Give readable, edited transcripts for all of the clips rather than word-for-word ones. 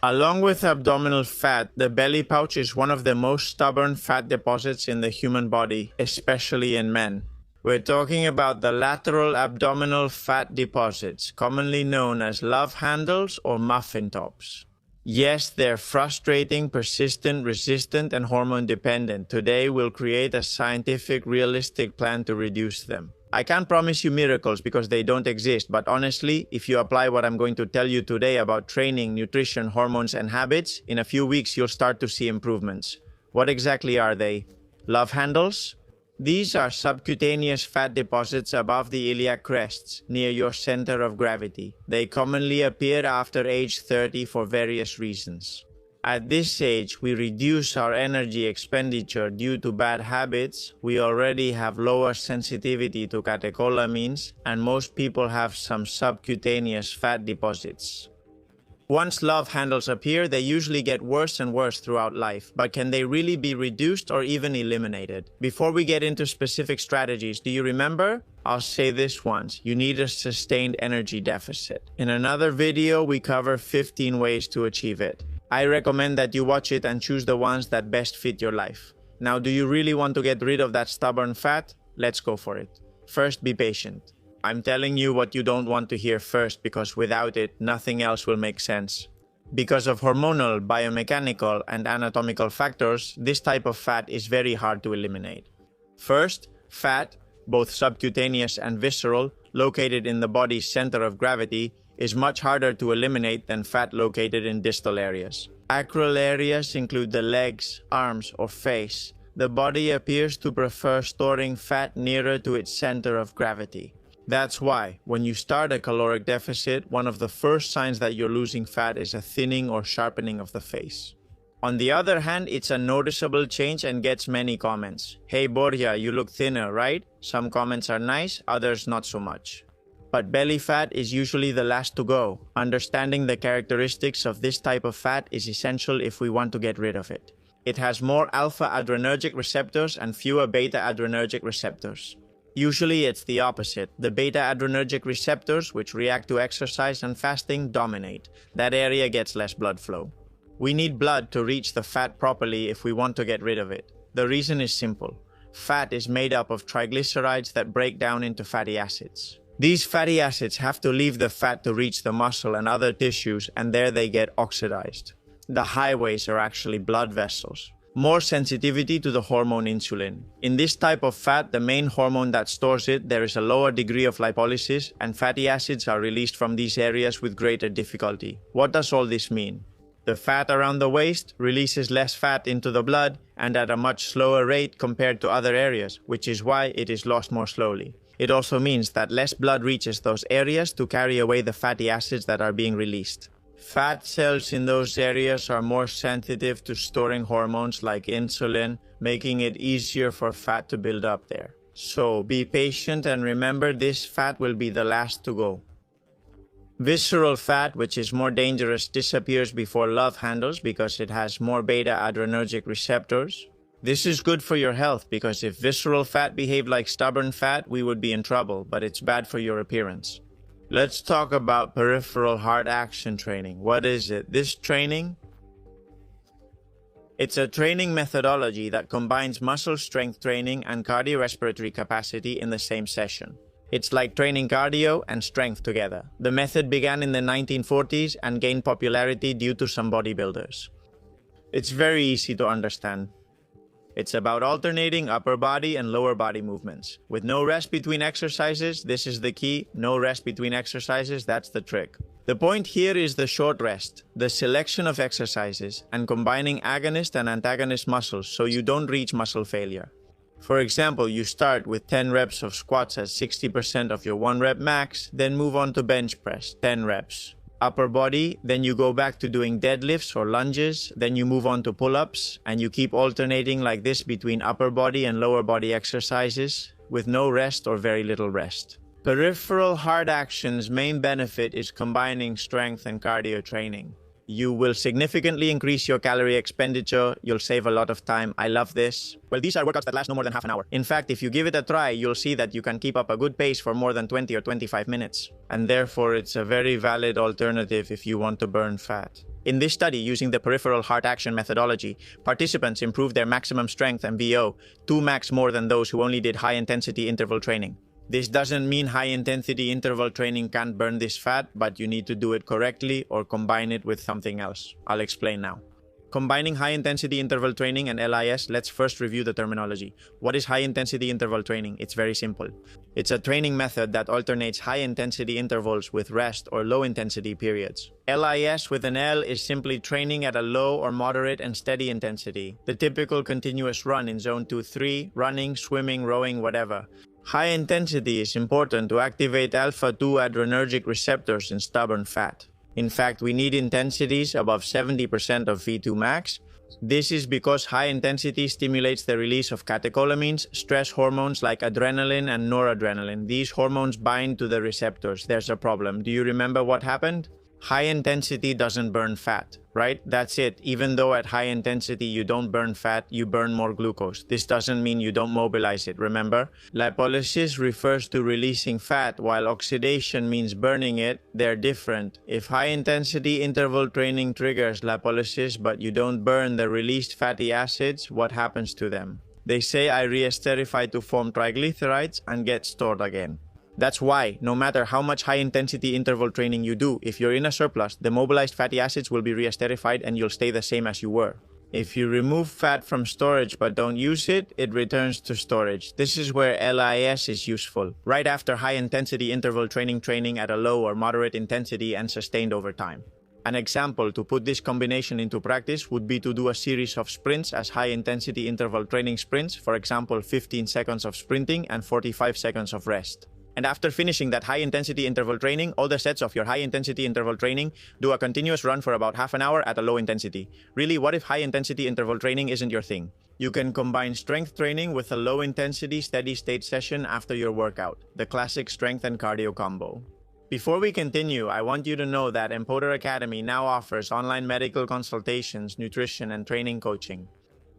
Along with abdominal fat, the belly pouch is one of the most stubborn fat deposits in the human body, especially in men. We're talking about the lateral abdominal fat deposits, commonly known as love handles or muffin tops. Yes, they're frustrating, persistent, resistant, and hormone dependent. Today, we'll create a scientific, realistic plan to reduce them. I can't promise you miracles because they don't exist, but honestly, if you apply what I'm going to tell you today about training, nutrition, hormones, and habits, in a few weeks you'll start to see improvements. What exactly are they? Love handles? These are subcutaneous fat deposits above the iliac crests, near your center of gravity. They commonly appear after age 30 for various reasons. At this age, we reduce our energy expenditure due to bad habits, we already have lower sensitivity to catecholamines, and most people have some subcutaneous fat deposits. Once love handles appear, they usually get worse and worse throughout life, but can they really be reduced or even eliminated? Before we get into specific strategies, do you remember? I'll say this once, you need a sustained energy deficit. In another video, we cover 15 ways to achieve it. I recommend that you watch it and choose the ones that best fit your life. Now, do you really want to get rid of that stubborn fat? Let's go for it. First, be patient. I'm telling you what you don't want to hear first because without it, nothing else will make sense. Because of hormonal, biomechanical, and anatomical factors, this type of fat is very hard to eliminate. First, fat, both subcutaneous and visceral, located in the body's center of gravity, is much harder to eliminate than fat located in distal areas. Acral areas include the legs, arms, or face. The body appears to prefer storing fat nearer to its center of gravity. That's why, when you start a caloric deficit, one of the first signs that you're losing fat is a thinning or sharpening of the face. On the other hand, it's a noticeable change and gets many comments. Hey Borja, you look thinner, right? Some comments are nice, others not so much. But belly fat is usually the last to go. Understanding the characteristics of this type of fat is essential if we want to get rid of it. It has more alpha adrenergic receptors and fewer beta adrenergic receptors. Usually it's the opposite. The beta adrenergic receptors, which react to exercise and fasting, dominate. That area gets less blood flow. We need blood to reach the fat properly if we want to get rid of it. The reason is simple. Fat is made up of triglycerides that break down into fatty acids. These fatty acids have to leave the fat to reach the muscle and other tissues, and there they get oxidized. The highways are actually blood vessels. More sensitivity to the hormone insulin. In this type of fat, the main hormone that stores it, there is a lower degree of lipolysis, and fatty acids are released from these areas with greater difficulty. What does all this mean? The fat around the waist releases less fat into the blood and at a much slower rate compared to other areas, which is why it is lost more slowly. It also means that less blood reaches those areas to carry away the fatty acids that are being released. Fat cells in those areas are more sensitive to storing hormones like insulin, making it easier for fat to build up there. So be patient and remember this fat will be the last to go. Visceral fat, which is more dangerous, disappears before love handles because it has more beta adrenergic receptors. This is good for your health because if visceral fat behaved like stubborn fat, we would be in trouble, but it's bad for your appearance. Let's talk about peripheral heart action training. What is it? This training? It's a training methodology that combines muscle strength training and cardiorespiratory capacity in the same session. It's like training cardio and strength together. The method began in the 1940s and gained popularity due to some bodybuilders. It's very easy to understand. It's about alternating upper body and lower body movements. With no rest between exercises, this is the key. No rest between exercises, that's the trick. The point here is the short rest, the selection of exercises, and combining agonist and antagonist muscles so you don't reach muscle failure. For example, you start with 10 reps of squats at 60% of your 1 rep max, then move on to bench press, 10 reps. Upper body, then you go back to doing deadlifts or lunges, then you move on to pull-ups, and you keep alternating like this between upper body and lower body exercises with no rest or very little rest. Peripheral heart action's main benefit is combining strength and cardio training. You will significantly increase your calorie expenditure, you'll save a lot of time. I love this. Well, these are workouts that last no more than half an hour. In fact, if you give it a try, you'll see that you can keep up a good pace for more than 20 or 25 minutes. And therefore, it's a very valid alternative if you want to burn fat. In this study, using the peripheral heart action methodology, participants improved their maximum strength and VO 2 max more than those who only did high-intensity interval training. This doesn't mean high-intensity interval training can't burn this fat, but you need to do it correctly or combine it with something else. I'll explain now. Combining high-intensity interval training and LIS, let's first review the terminology. What is high-intensity interval training? It's very simple. It's a training method that alternates high-intensity intervals with rest or low-intensity periods. LIS with an L is simply training at a low or moderate and steady intensity. The typical continuous run in zone 2-3, running, swimming, rowing, whatever. High intensity is important to activate alpha-2 adrenergic receptors in stubborn fat. In fact, we need intensities above 70% of V2 max. This is because high intensity stimulates the release of catecholamines, stress hormones like adrenaline and noradrenaline. These hormones bind to the receptors. There's a problem. Do you remember what happened? High intensity doesn't burn fat, right? That's it. Even though at high intensity you don't burn fat, you burn more glucose. This doesn't mean you don't mobilize it, remember? Lipolysis refers to releasing fat, while oxidation means burning it. They're different. If high intensity interval training triggers lipolysis, but you don't burn the released fatty acids, what happens to them? They say I re-esterify to form triglycerides and get stored again. That's why, no matter how much high-intensity interval training you do, if you're in a surplus, the mobilized fatty acids will be re-esterified and you'll stay the same as you were. If you remove fat from storage but don't use it, it returns to storage. This is where LIS is useful, right after high-intensity interval training at a low or moderate intensity and sustained over time. An example to put this combination into practice would be to do a series of sprints as high-intensity interval training sprints, for example 15 seconds of sprinting and 45 seconds of rest. And after finishing that high-intensity interval training, all the sets of your high-intensity interval training, do a continuous run for about half an hour at a low intensity. Really, what if high-intensity interval training isn't your thing? You can combine strength training with a low-intensity steady-state session after your workout, the classic strength and cardio combo. Before we continue, I want you to know that Empoder Academy now offers online medical consultations, nutrition, and training coaching.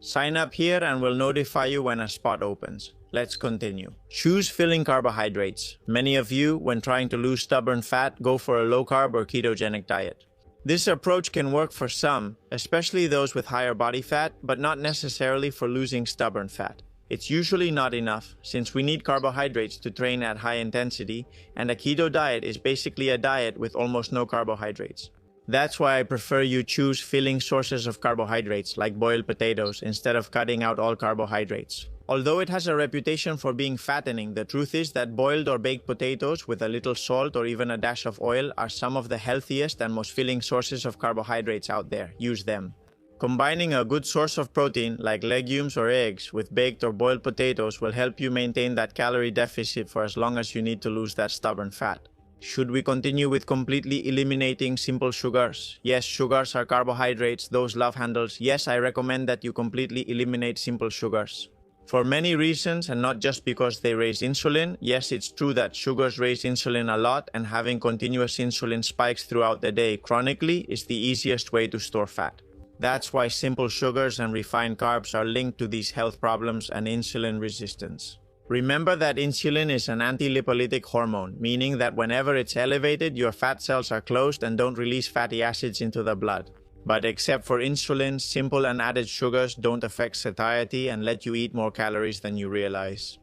Sign up here and we'll notify you when a spot opens. Let's continue. Choose filling carbohydrates. Many of you, when trying to lose stubborn fat, go for a low-carb or ketogenic diet. This approach can work for some, especially those with higher body fat, but not necessarily for losing stubborn fat. It's usually not enough, since we need carbohydrates to train at high intensity, and a keto diet is basically a diet with almost no carbohydrates. That's why I prefer you choose filling sources of carbohydrates like boiled potatoes instead of cutting out all carbohydrates. Although it has a reputation for being fattening, the truth is that boiled or baked potatoes with a little salt or even a dash of oil are some of the healthiest and most filling sources of carbohydrates out there. Use them. Combining a good source of protein like legumes or eggs with baked or boiled potatoes will help you maintain that calorie deficit for as long as you need to lose that stubborn fat. Should we continue with completely eliminating simple sugars? Yes, sugars are carbohydrates, those love handles. Yes, I recommend that you completely eliminate simple sugars. For many reasons, and not just because they raise insulin. Yes, it's true that sugars raise insulin a lot, and having continuous insulin spikes throughout the day chronically is the easiest way to store fat. That's why simple sugars and refined carbs are linked to these health problems and insulin resistance. Remember that insulin is an anti-lipolytic hormone, meaning that whenever it's elevated, your fat cells are closed and don't release fatty acids into the blood. But except for insulin, simple and added sugars don't affect satiety and let you eat more calories than you realize.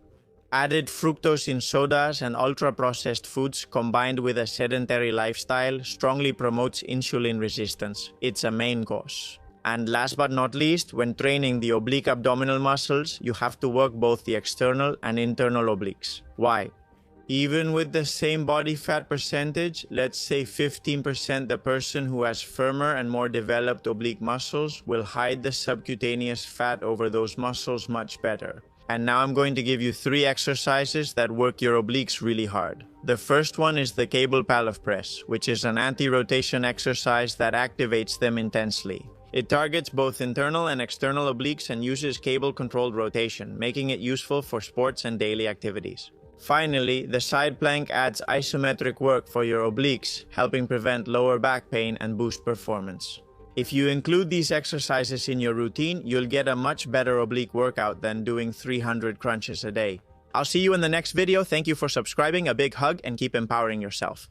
Added fructose in sodas and ultra-processed foods combined with a sedentary lifestyle strongly promotes insulin resistance. It's a main cause. And last but not least, when training the oblique abdominal muscles, you have to work both the external and internal obliques. Why? Even with the same body fat percentage, let's say 15%, the person who has firmer and more developed oblique muscles will hide the subcutaneous fat over those muscles much better. And now I'm going to give you 3 exercises that work your obliques really hard. The first one is the cable pallof press, which is an anti-rotation exercise that activates them intensely. It targets both internal and external obliques and uses cable-controlled rotation, making it useful for sports and daily activities. Finally, the side plank adds isometric work for your obliques, helping prevent lower back pain and boost performance. If you include these exercises in your routine, you'll get a much better oblique workout than doing 300 crunches a day. I'll see you in the next video. Thank you for subscribing, a big hug, and keep empowering yourself.